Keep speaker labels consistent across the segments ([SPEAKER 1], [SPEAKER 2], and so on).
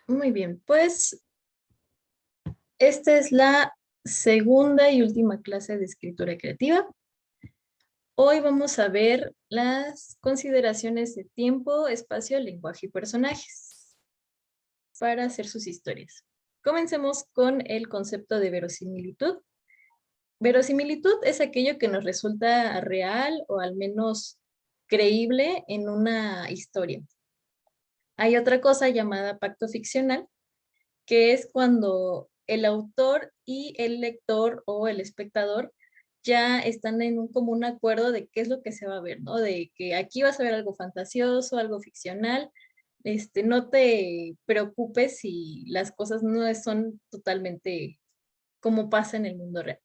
[SPEAKER 1] Muy bien, pues esta es la segunda y última clase de escritura creativa. Hoy vamos a ver las consideraciones de tiempo, espacio, lenguaje y personajes para hacer sus historias. Comencemos con el concepto de verosimilitud. Verosimilitud es aquello que nos resulta real o al menos creíble en una historia. Hay otra cosa llamada pacto ficcional, que es cuando el autor y el lector o el espectador ya están en un común acuerdo de qué es lo que se va a ver, ¿no? De que aquí vas a ver algo fantasioso, algo ficcional. No te preocupes si las cosas no son totalmente como pasa en el mundo real.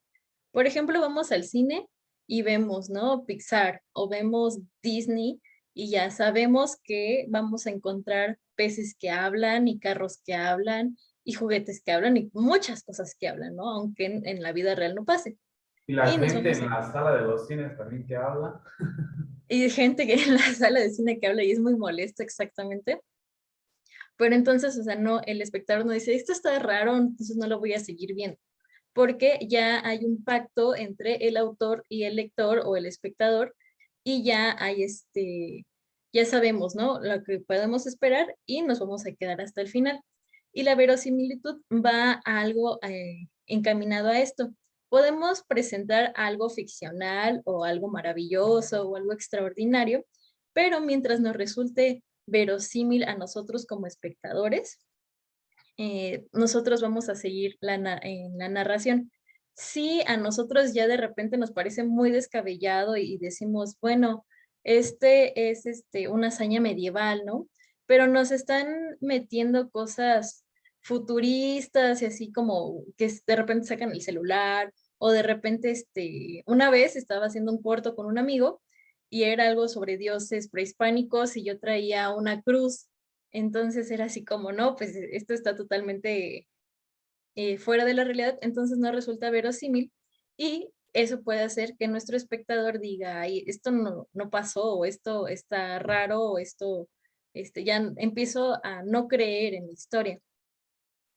[SPEAKER 1] Por ejemplo, vamos al cine y vemos, ¿no? Pixar o vemos Disney y ya sabemos que vamos a encontrar peces que hablan y carros que hablan y juguetes que hablan y muchas cosas que hablan, ¿no? Aunque en la vida real no pase.
[SPEAKER 2] Y la
[SPEAKER 1] Y nos
[SPEAKER 2] gente
[SPEAKER 1] vamos
[SPEAKER 2] en
[SPEAKER 1] a...
[SPEAKER 2] la sala de los cines también que habla.
[SPEAKER 1] Y gente que en la sala de cine que habla y es muy molesto exactamente. Pero entonces, o sea, no, el espectador no dice, esto está raro, entonces no lo voy a seguir viendo. Porque ya hay un pacto entre el autor y el lector o el espectador y ya hay ya sabemos, ¿no? Lo que podemos esperar y nos vamos a quedar hasta el final. Y la verosimilitud va a algo encaminado a esto. Podemos presentar algo ficcional o algo maravilloso o algo extraordinario, pero mientras nos resulte verosímil a nosotros como espectadores, nosotros vamos a seguir en la narración. Si a nosotros ya de repente nos parece muy descabellado y decimos, bueno, este es una hazaña medieval, ¿no? Pero nos están metiendo cosas futuristas y así como que de repente sacan el celular o de repente, una vez estaba haciendo un corto con un amigo y era algo sobre dioses prehispánicos y yo traía una cruz. Entonces era así como, no, pues esto está totalmente fuera de la realidad, entonces no resulta verosímil y eso puede hacer que nuestro espectador diga, ay, esto no pasó, o esto está raro, o esto, ya empiezo a no creer en la historia.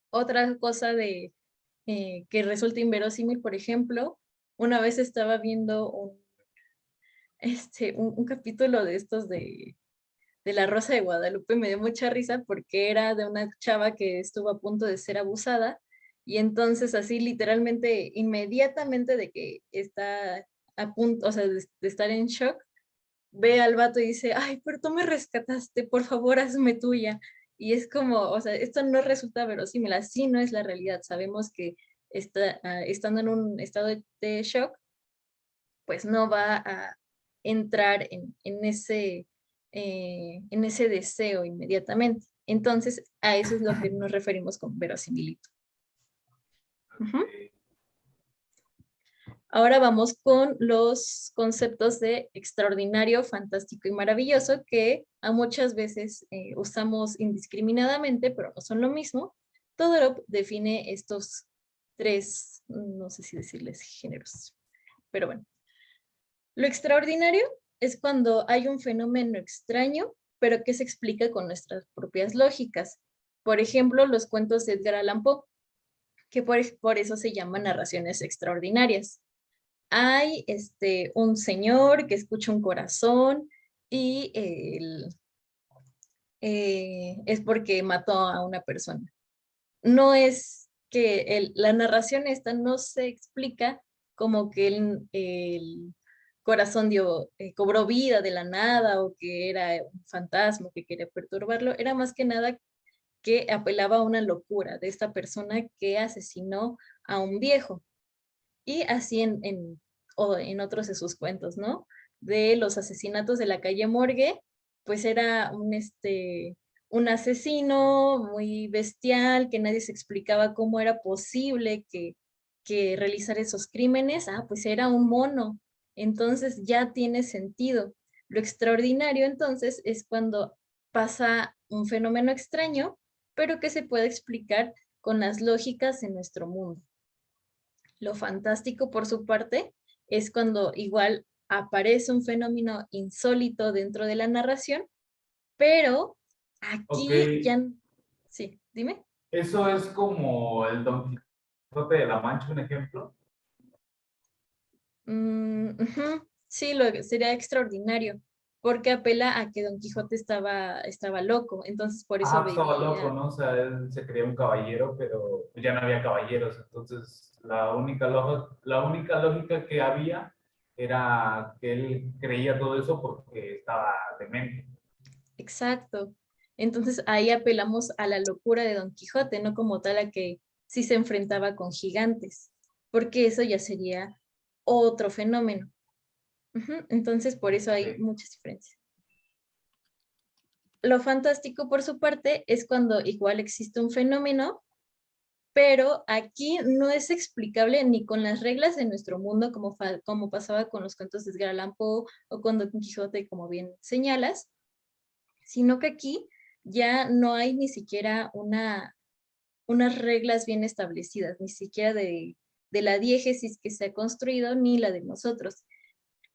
[SPEAKER 1] Otra cosa que resulta inverosímil, por ejemplo, una vez estaba viendo un capítulo de estos de La Rosa de Guadalupe, me dio mucha risa porque era de una chava que estuvo a punto de ser abusada y entonces así literalmente, inmediatamente de que está a punto, o sea, de estar en shock, ve al vato y dice, ay, pero tú me rescataste, por favor, hazme tuya. Y es como, o sea, esto no resulta verosímil, así no es la realidad. Sabemos que estando en un estado de shock, pues no va a entrar en ese deseo inmediatamente. Entonces, a eso es lo que nos referimos con verosimilitud. Ujú. Ahora vamos con los conceptos de extraordinario, fantástico y maravilloso que a muchas veces usamos indiscriminadamente, pero no son lo mismo. Todorov define estos tres, no sé si decirles géneros, pero bueno. Lo extraordinario es cuando hay un fenómeno extraño, pero que se explica con nuestras propias lógicas. Por ejemplo, los cuentos de Edgar Allan Poe, que por eso se llaman narraciones extraordinarias. Hay un señor que escucha un corazón y es porque mató a una persona. No es que la narración esta no se explica como que el corazón cobró vida de la nada o que era un fantasma que quería perturbarlo, era más que nada que apelaba a una locura de esta persona que asesinó a un viejo. Y así o en otros de sus cuentos, ¿no? De los asesinatos de la calle Morgue, pues era un asesino muy bestial, que nadie se explicaba cómo era posible que realizara esos crímenes. Ah, pues era un mono. Entonces ya tiene sentido. Lo extraordinario entonces es cuando pasa un fenómeno extraño, pero que se puede explicar con las lógicas en nuestro mundo. Lo fantástico, por su parte, es cuando igual aparece un fenómeno insólito dentro de la narración, pero
[SPEAKER 2] Ok,
[SPEAKER 1] aquí ya... Sí, dime.
[SPEAKER 2] Eso es como el Don Quijote de la Mancha, un ejemplo.
[SPEAKER 1] Ujú. Sí, sería extraordinario, porque apela a que Don Quijote estaba loco, entonces por eso
[SPEAKER 2] Pues estaba loco,
[SPEAKER 1] veía,
[SPEAKER 2] ¿no? O sea, él se creía un caballero, pero ya no había caballeros. Entonces, la única lógica que había era que él creía todo eso porque estaba demente.
[SPEAKER 1] exacto. Entonces ahí apelamos a la locura de Don Quijote, no como tal a que sí se enfrentaba con gigantes, porque eso ya sería otro fenómeno. Ujú. Entonces por eso hay
[SPEAKER 2] Sí.
[SPEAKER 1] muchas diferencias. Lo fantástico, por su parte, es cuando igual existe un fenómeno, pero aquí no es explicable ni con las reglas de nuestro mundo, como pasaba con los cuentos de Edgar Allan Poe o con Don Quijote, como bien señalas, sino que aquí ya no hay ni siquiera unas reglas bien establecidas, ni siquiera de la diégesis que se ha construido, ni la de nosotros.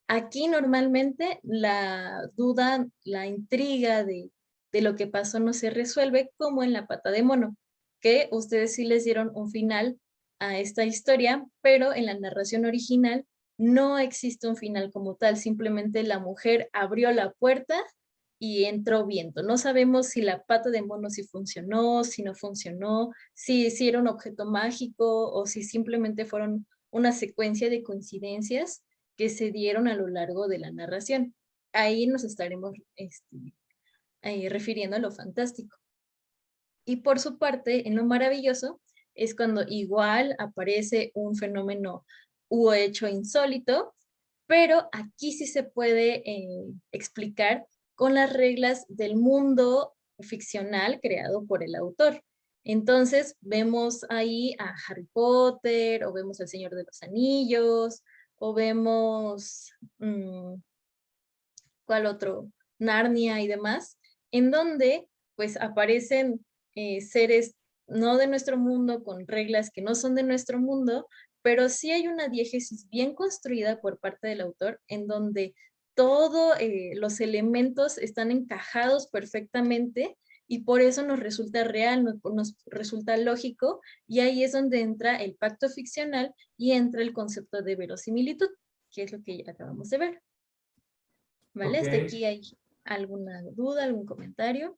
[SPEAKER 1] Aquí normalmente la duda, la intriga de lo que pasó no se resuelve como en La Pata de Mono, que ustedes sí les dieron un final a esta historia, pero en la narración original no existe un final como tal, simplemente la mujer abrió la puerta y entró viento. No sabemos si la pata de mono sí funcionó, si no funcionó, si era un objeto mágico o si simplemente fueron una secuencia de coincidencias que se dieron a lo largo de la narración. Ahí nos estaremos refiriendo a lo fantástico. Y por su parte, en lo maravilloso, es cuando igual aparece un fenómeno u hecho insólito, pero aquí sí se puede explicar con las reglas del mundo ficcional creado por el autor. Entonces vemos ahí a Harry Potter, o vemos al Señor de los Anillos, o vemos, ¿cuál otro? Narnia y demás, en donde pues aparecen seres no de nuestro mundo, con reglas que no son de nuestro mundo, pero sí hay una diégesis bien construida por parte del autor en donde todos los elementos están encajados perfectamente y por eso nos resulta real, nos resulta lógico, y ahí es donde entra el pacto ficcional y entra el concepto de verosimilitud, que es lo que ya acabamos de ver. ¿Vale?
[SPEAKER 2] Ok.
[SPEAKER 1] ¿Hasta aquí hay alguna duda, algún comentario?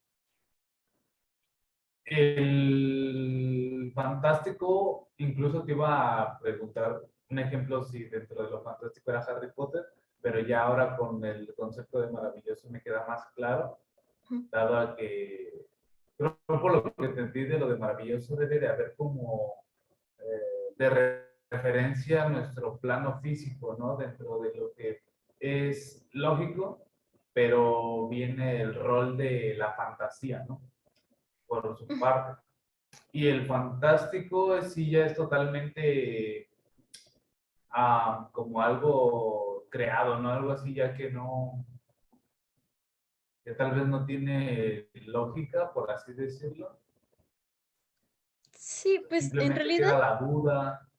[SPEAKER 2] El fantástico, incluso te iba a preguntar un ejemplo si dentro de lo fantástico era Harry Potter, pero ya ahora con el concepto de maravilloso me queda más claro,
[SPEAKER 1] Ujú.
[SPEAKER 2] dado a que, creo que por lo que entendí de lo de maravilloso debe de haber como referencia a nuestro plano físico, ¿no? Dentro de lo que es lógico, pero viene el rol de la fantasía, ¿no? Por su parte. Y el fantástico sí ya es totalmente como algo creado, ¿no? Algo así ya que no, que tal vez no tiene lógica, por así decirlo.
[SPEAKER 1] Sí, pues en
[SPEAKER 2] Simplemente
[SPEAKER 1] realidad,
[SPEAKER 2] queda la duda.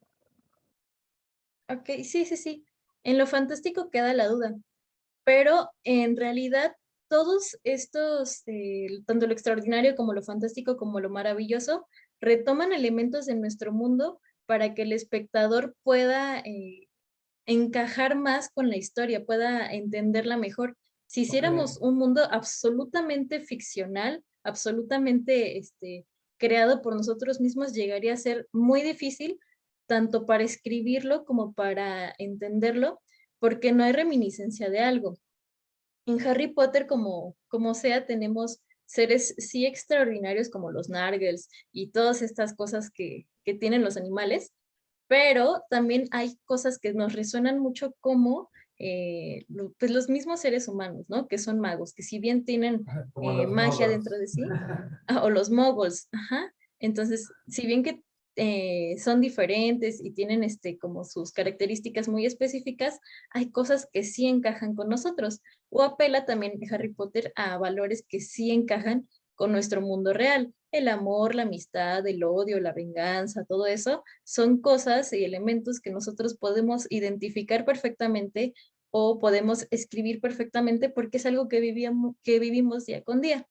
[SPEAKER 1] ok, sí, sí, sí. En lo fantástico queda la duda, pero en realidad todos estos, tanto lo extraordinario como lo fantástico como lo maravilloso, retoman elementos de nuestro mundo para que el espectador pueda encajar más con la historia, pueda entenderla mejor. Si
[SPEAKER 2] Ok.
[SPEAKER 1] hiciéramos un mundo absolutamente ficcional, absolutamente creado por nosotros mismos, llegaría a ser muy difícil tanto para escribirlo como para entenderlo, porque no hay reminiscencia de algo. En Harry Potter, como sea, tenemos seres sí extraordinarios como los Nargles y todas estas cosas que tienen los animales, pero también hay cosas que nos resuenan mucho como pues los mismos seres humanos, ¿no? Que son magos, que si bien tienen
[SPEAKER 2] Como los
[SPEAKER 1] magia dentro
[SPEAKER 2] moguls.
[SPEAKER 1] de sí, o los moguls, ajá. Entonces, si bien que son diferentes y tienen como sus características muy específicas, hay cosas que sí encajan con nosotros. O apela también Harry Potter a valores que sí encajan con nuestro mundo real. El amor, la amistad, el odio, la venganza, todo eso son cosas y elementos que nosotros podemos identificar perfectamente o podemos escribir perfectamente porque es algo que vivimos día con día.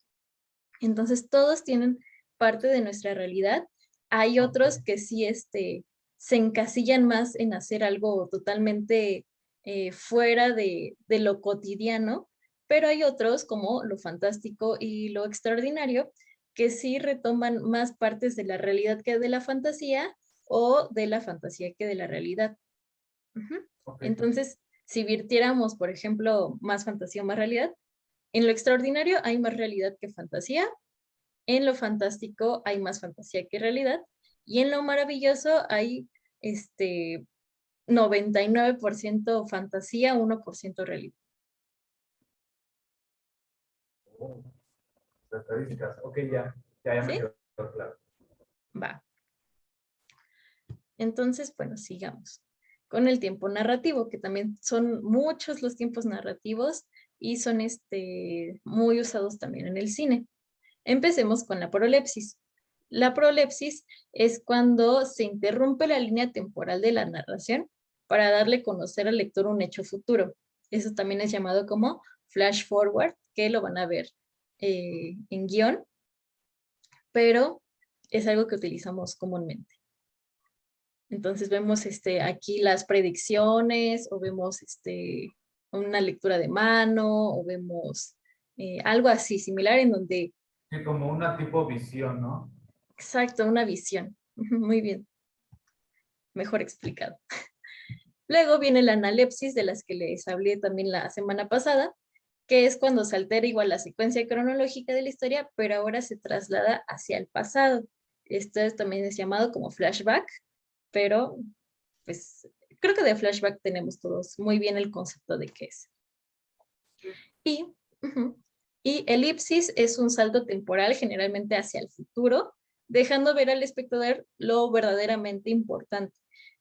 [SPEAKER 1] Entonces, todos tienen parte de nuestra realidad. Hay otros que sí se encasillan más en hacer algo totalmente fuera de lo cotidiano, pero hay otros como lo fantástico y lo extraordinario que sí retoman más partes de la realidad que de la fantasía o de la fantasía que de la realidad. Ujú.
[SPEAKER 2] Ok.
[SPEAKER 1] Entonces, si virtiéramos, por ejemplo, más fantasía o más realidad, en lo extraordinario hay más realidad que fantasía, en lo fantástico hay más fantasía que realidad, y en lo maravilloso hay este 99% fantasía, 1% realidad.
[SPEAKER 2] Oh, las
[SPEAKER 1] Sí.
[SPEAKER 2] estadísticas. Ok, ya me
[SPEAKER 1] ¿Sí?
[SPEAKER 2] quedó claro.
[SPEAKER 1] Va. Entonces, bueno, sigamos con el tiempo narrativo, que también son muchos los tiempos narrativos y son muy usados también en el cine. Empecemos con la prolepsis. La prolepsis es cuando se interrumpe la línea temporal de la narración para darle a conocer al lector un hecho futuro. Eso también es llamado como flash forward, que lo van a ver en guión, pero es algo que utilizamos comúnmente. Entonces vemos aquí las predicciones o vemos una lectura de mano o vemos algo así similar en donde,
[SPEAKER 2] Sí, como una tipo visión, ¿no?
[SPEAKER 1] exacto, una visión. Ujú, muy bien, mejor explicado. Luego viene la analepsis de las que les hablé también la semana pasada, que es cuando se altera igual la secuencia cronológica de la historia, pero ahora se traslada hacia el pasado. Esto también es llamado como flashback, pero pues creo que de flashback tenemos todos muy bien el concepto de qué es. Y, ujú, y elipsis es un salto temporal generalmente hacia el futuro, dejando ver al espectador lo verdaderamente importante.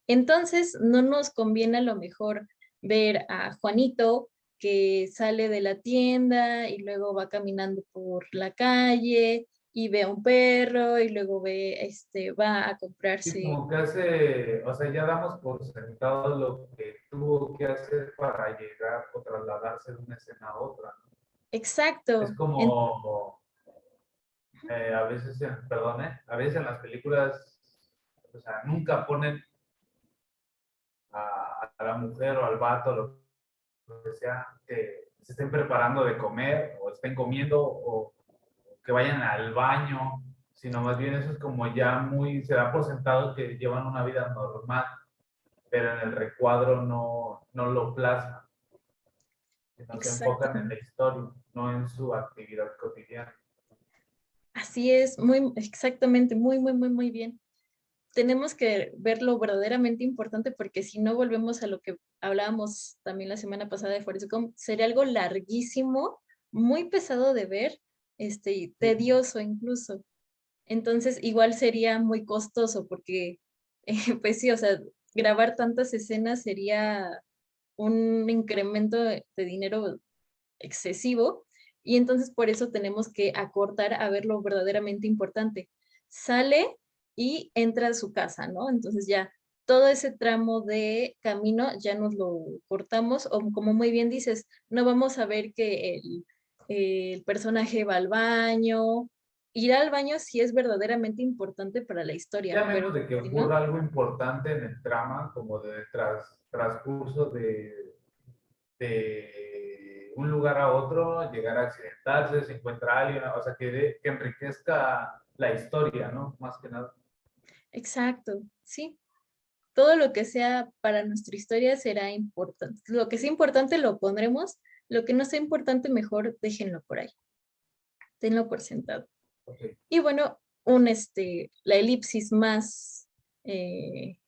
[SPEAKER 1] Entonces, no nos conviene a lo mejor ver a Juanito que sale de la tienda y luego va caminando por la calle y ve a un perro y luego va a
[SPEAKER 2] Sí,
[SPEAKER 1] comprarse.
[SPEAKER 2] como que hace, o sea, ya damos por sentado lo que tuvo que hacer para llegar o trasladarse de una escena a otra, ¿no? Es
[SPEAKER 1] Exacto.
[SPEAKER 2] como, a veces, perdón, a veces en las películas, o sea, nunca ponen a la mujer o al vato, lo que sea, que se estén preparando de comer o estén comiendo o que vayan al baño, sino más bien eso es como ya muy, se da por sentado que llevan una vida normal, pero en el recuadro no lo plasman, sino se enfocan en la
[SPEAKER 1] Exactamente.
[SPEAKER 2] historia, no en su actividad cotidiana.
[SPEAKER 1] Así es, muy exactamente, muy, muy, muy, muy bien. Tenemos que ver lo verdaderamente importante porque si no volvemos a lo que hablábamos también la semana pasada de Forrest Gump, sería algo larguísimo, muy pesado de ver, y
[SPEAKER 2] Sí,
[SPEAKER 1] tedioso incluso. Entonces, igual sería muy costoso porque, pues sí, o sea, grabar tantas escenas sería un incremento de dinero excesivo y entonces por eso tenemos que acortar a ver lo verdaderamente importante. Sale y entra a su casa, ¿no? Entonces ya todo ese tramo de camino ya nos lo cortamos o como muy bien dices, no vamos a ver que el personaje va al baño. Ir al baño sí es verdaderamente importante para la historia,
[SPEAKER 2] ya menos
[SPEAKER 1] pero
[SPEAKER 2] de que
[SPEAKER 1] si no,
[SPEAKER 2] ocurra algo importante en el trama, como de transcurso de un lugar a otro, llegar a accidentarse, se encuentra alguien, o sea, que enriquezca la historia, ¿no? Más que nada.
[SPEAKER 1] exacto, sí. Todo lo que sea para nuestra historia será importante. Lo que sea importante lo pondremos, lo que no sea importante mejor déjenlo por ahí, tenlo por sentado.
[SPEAKER 2] Ok.
[SPEAKER 1] Y bueno, la elipsis más, eh,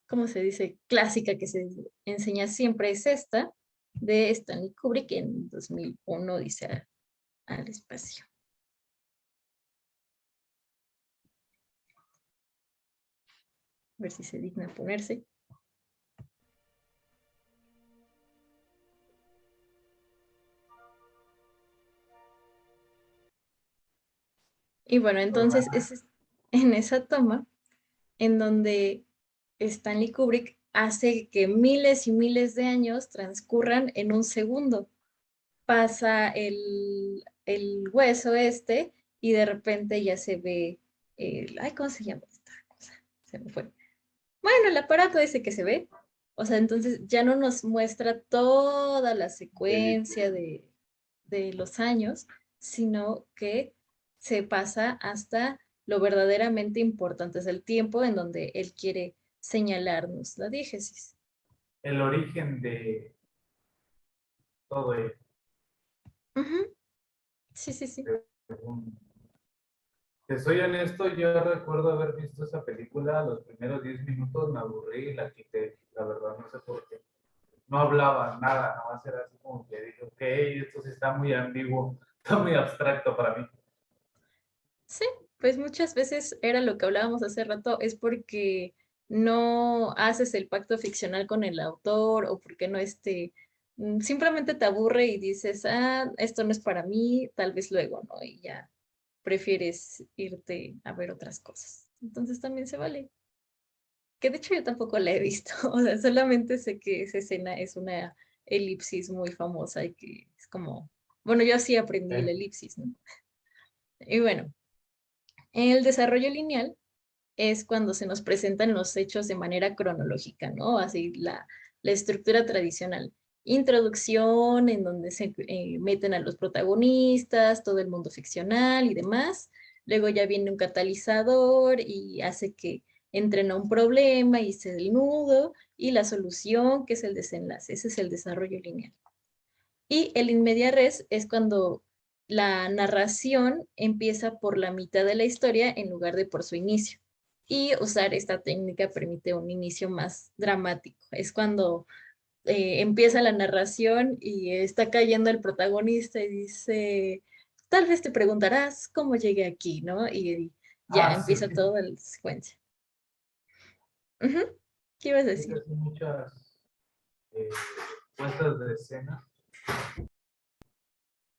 [SPEAKER 1] ¿cómo se dice? Clásica que se enseña siempre es esta, de Stanley Kubrick en 2001, dice al espacio. A ver si se digna ponerse. Y bueno, entonces es en esa toma en donde Stanley Kubrick hace que miles y miles de años transcurran en un segundo. Pasa el hueso y de repente ya se ve, ay, ¿cómo se llama esta cosa? Se me fue. Bueno, el aparato ese que se ve, o sea, entonces ya no nos muestra toda la secuencia de los años, sino que se pasa hasta lo verdaderamente importante, es el tiempo en donde él quiere señalarnos la diégesis.
[SPEAKER 2] El origen de todo ello.
[SPEAKER 1] Ujú. Sí, sí, sí.
[SPEAKER 2] según- Te soy honesto, yo recuerdo haber visto esa película, los primeros 10 minutos me aburrí y la quité, la verdad, no sé por qué. No hablaba nada, nada más era así como que dije, ok, esto sí está muy ambiguo, está muy abstracto para mí.
[SPEAKER 1] Sí, pues muchas veces era lo que hablábamos hace rato, es porque no haces el pacto ficcional con el autor o porque no simplemente te aburre y dices, ah, esto no es para mí, tal vez luego, ¿no? Y ya prefieres irte a ver otras cosas. Entonces también se vale. Que de hecho yo tampoco la he visto, o sea, solamente sé que esa escena es una elipsis muy famosa y que es como, bueno, yo así aprendí la
[SPEAKER 2] ¿Eh?
[SPEAKER 1] elipsis, ¿no? Y bueno, el desarrollo lineal es cuando se nos presentan los hechos de manera cronológica, ¿no? Así la estructura tradicional. Introducción, en donde se meten a los protagonistas, todo el mundo ficcional y demás. Luego ya viene un catalizador y hace que entren a un problema y se dé el nudo y la solución, que es el desenlace. Ese es el desarrollo lineal. Y el in media res es cuando la narración empieza por la mitad de la historia en lugar de por su inicio. Y usar esta técnica permite un inicio más dramático. Es cuando empieza la narración y está cayendo el protagonista y dice, tal vez te preguntarás cómo llegué aquí, ¿no? Y ya
[SPEAKER 2] Ah, sí.
[SPEAKER 1] empieza toda la secuencia. Ujú. ¿Qué ibas a
[SPEAKER 2] Sí,
[SPEAKER 1] decir?
[SPEAKER 2] casi muchas eh, puestas de escena,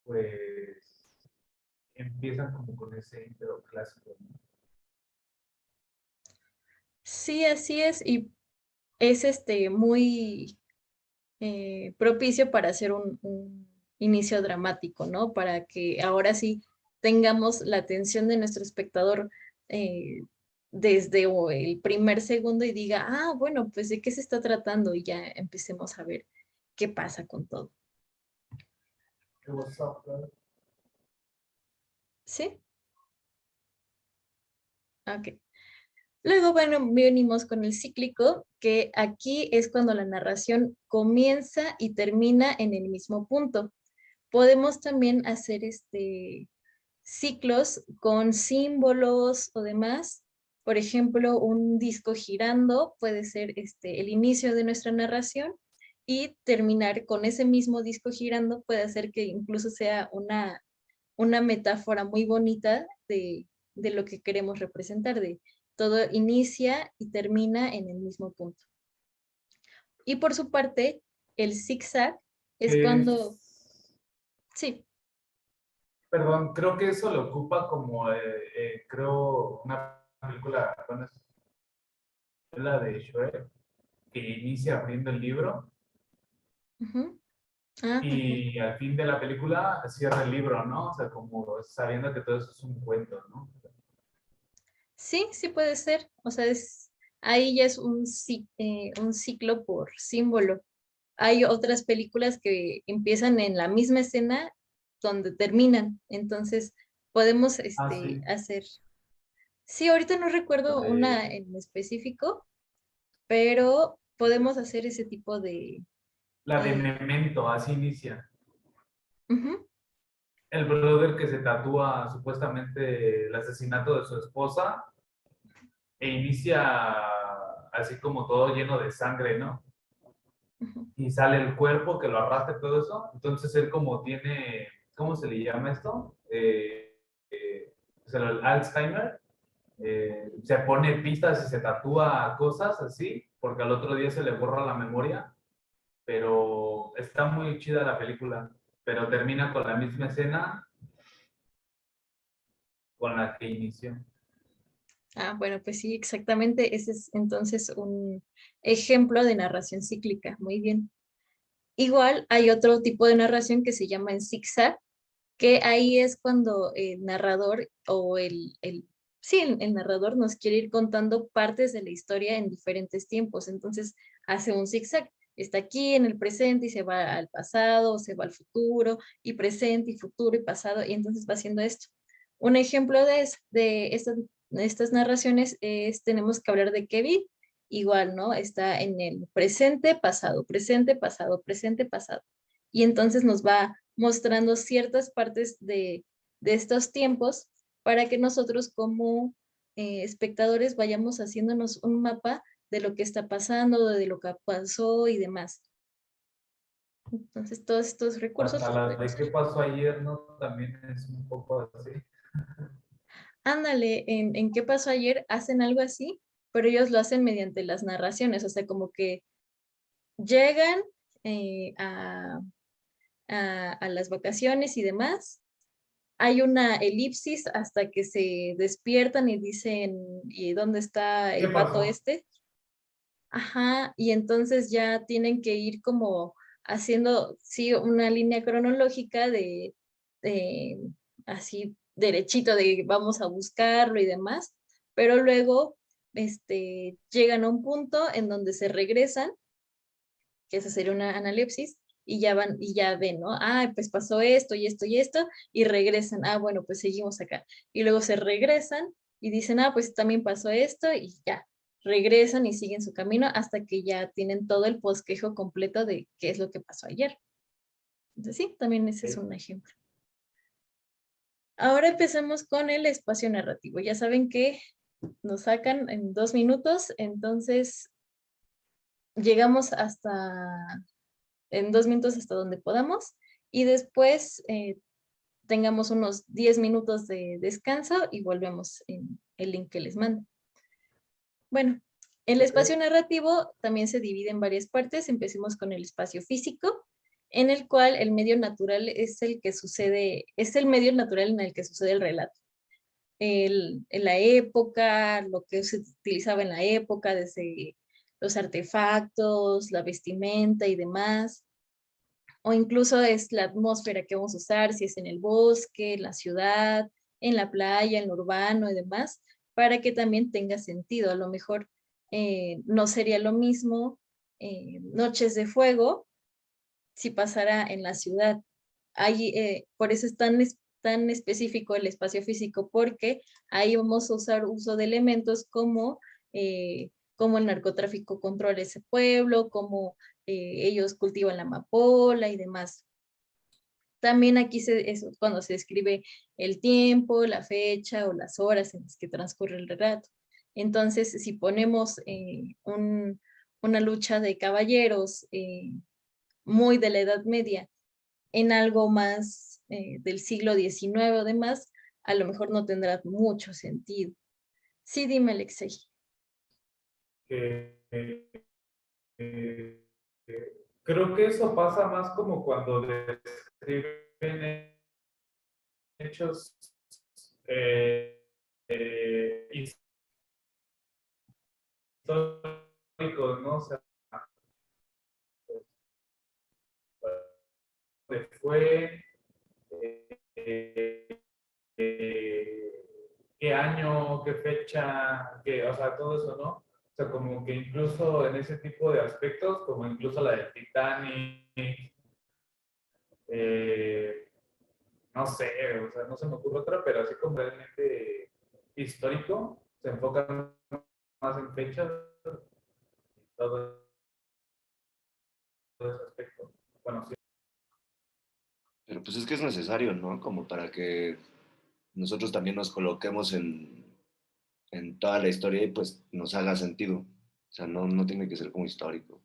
[SPEAKER 2] pues empiezan como con ese intro clásico, ¿no?
[SPEAKER 1] Sí, así es. Y es muy propicio para hacer un inicio dramático, ¿no? Para que ahora sí tengamos la atención de nuestro espectador desde el primer segundo y diga, ah, bueno, pues de qué se está tratando y ya empecemos a ver qué pasa con todo.
[SPEAKER 2] Hey, what's up, bro?
[SPEAKER 1] ¿Sí? Ok. Luego, bueno, venimos con el cíclico, que aquí es cuando la narración comienza y termina en el mismo punto. Podemos también hacer ciclos con símbolos o demás. Por ejemplo, un disco girando puede ser el inicio de nuestra narración y terminar con ese mismo disco girando puede hacer que incluso sea una metáfora muy bonita de lo que queremos representar, de todo inicia y termina en el mismo punto. Y por su parte, el zigzag es cuando,
[SPEAKER 2] Es,
[SPEAKER 1] sí,
[SPEAKER 2] perdón, creo que eso lo ocupa como, creo, una película, bueno, es la de Shrek, que inicia abriendo el libro
[SPEAKER 1] ujú, ah, ujú.
[SPEAKER 2] y al fin de la película cierra el libro, ¿no? O sea, como sabiendo que todo eso es un cuento, ¿no?
[SPEAKER 1] Sí, sí puede ser. O sea, ahí ya es un ciclo por símbolo. Hay otras películas que empiezan en la misma escena donde terminan. Entonces, podemos
[SPEAKER 2] Ah, sí,
[SPEAKER 1] hacer. Sí, ahorita no
[SPEAKER 2] la
[SPEAKER 1] recuerdo una
[SPEAKER 2] de,
[SPEAKER 1] en específico, pero podemos hacer ese tipo de.
[SPEAKER 2] la de
[SPEAKER 1] eh,
[SPEAKER 2] Memento, así inicia.
[SPEAKER 1] Ujú,
[SPEAKER 2] El brother que se tatúa supuestamente el asesinato de su esposa e inicia así como todo lleno de sangre, ¿no?
[SPEAKER 1] ujú.
[SPEAKER 2] Y sale el cuerpo que lo arrastra y todo eso. Entonces él como tiene, ¿cómo se le llama esto? Pues el Alzheimer. Se pone pistas y se tatúa cosas así, porque al otro día se le borra la memoria, pero está muy chida la película, pero termina con la misma escena con la que inició.
[SPEAKER 1] Ah, bueno, pues sí, exactamente. Ese es entonces un ejemplo de narración cíclica. Muy bien. Igual hay otro tipo de narración que se llama en zigzag, que ahí es cuando el narrador o sí, el narrador nos quiere ir contando partes de la historia en diferentes tiempos. Entonces hace un zigzag. Está aquí en el presente y se va al pasado, se va al futuro, y presente y futuro y pasado, y entonces va haciendo esto. Un ejemplo de estas narraciones es, tenemos que hablar de Kevin, igual, ¿no? Está en el presente, pasado, presente, pasado, presente, pasado. Y entonces nos va mostrando ciertas partes de estos tiempos para que nosotros como espectadores vayamos haciéndonos un mapa de lo que está pasando, de lo que pasó y demás. Entonces, todos estos recursos
[SPEAKER 2] Hasta
[SPEAKER 1] los
[SPEAKER 2] la de
[SPEAKER 1] podemos
[SPEAKER 2] qué
[SPEAKER 1] ver.
[SPEAKER 2] pasó ayer, ¿no? También es un poco así.
[SPEAKER 1] Ándale, en ¿Qué pasó ayer? Hacen algo así, pero ellos lo hacen mediante las narraciones, o sea, como que llegan eh, a, a las vacaciones y demás. Hay una elipsis hasta que se despiertan y dicen, ¿y dónde está
[SPEAKER 2] ¿Qué
[SPEAKER 1] el pato
[SPEAKER 2] pasó?
[SPEAKER 1] este? Ajá, y entonces ya tienen que ir como haciendo, sí, una línea cronológica de así derechito de vamos a buscarlo y demás, pero luego llegan a un punto en donde se regresan, que esa sería una analepsis, y ya van y ya ven, ¿no? Ah, pues pasó esto y esto y esto, y regresan. Ah, bueno, pues seguimos acá. Y luego se regresan y dicen, ah, pues también pasó esto y ya. Regresan y siguen su camino hasta que ya tienen todo el bosquejo completo de qué es lo que pasó ayer. Entonces, sí, también ese es un ejemplo. Ahora empecemos con el espacio narrativo. Ya saben que nos sacan en 2 minutos, entonces llegamos en 2 minutos hasta donde podamos y después tengamos unos 10 minutos de descanso y volvemos en el link que les mando. Bueno, el
[SPEAKER 2] Ok.
[SPEAKER 1] espacio narrativo también se divide en varias partes. Empecemos con el espacio físico, en el cual el medio natural es es el medio natural en el que sucede el relato. En la época, lo que se utilizaba en la época, desde los artefactos, la vestimenta y demás, o incluso es la atmósfera que vamos a usar, si es en el bosque, en la ciudad, en la playa, en lo urbano y demás, para que también tenga sentido. A lo mejor no sería lo mismo Noches de Fuego si pasara en la ciudad. Ahí, por eso es tan específico el espacio físico, porque ahí vamos a usar uso de elementos como el narcotráfico controla ese pueblo, como ellos cultivan la amapola y demás. También aquí es cuando se describe el tiempo, la fecha o las horas en las que transcurre el relato. Entonces, si ponemos una lucha de caballeros muy de la Edad Media en algo más del siglo XIX o demás, a lo mejor no tendrá mucho sentido. Sí, dime, Alexei.
[SPEAKER 2] Que, eh, creo que eso pasa más como cuando describen hechos eh, eh, históricos, ¿no? O sea, dónde fue, eh, qué año, qué fecha, o sea, todo eso, ¿no? O sea, como que incluso en ese tipo de aspectos, como incluso la del Titanic, eh, no sé, o sea, no se me ocurre otra, pero así como realmente histórico, se enfocan más en fechas y todo ese aspecto. Bueno, sí.
[SPEAKER 3] Pero pues es que es necesario, ¿no? Como para que nosotros también nos coloquemos en toda la historia y pues nos haga sentido. O sea, no tiene que ser como histórico.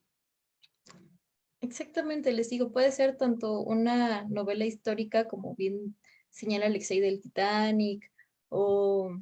[SPEAKER 1] Exactamente, les digo, puede ser tanto una novela histórica, como bien señala Alexei del Titanic, o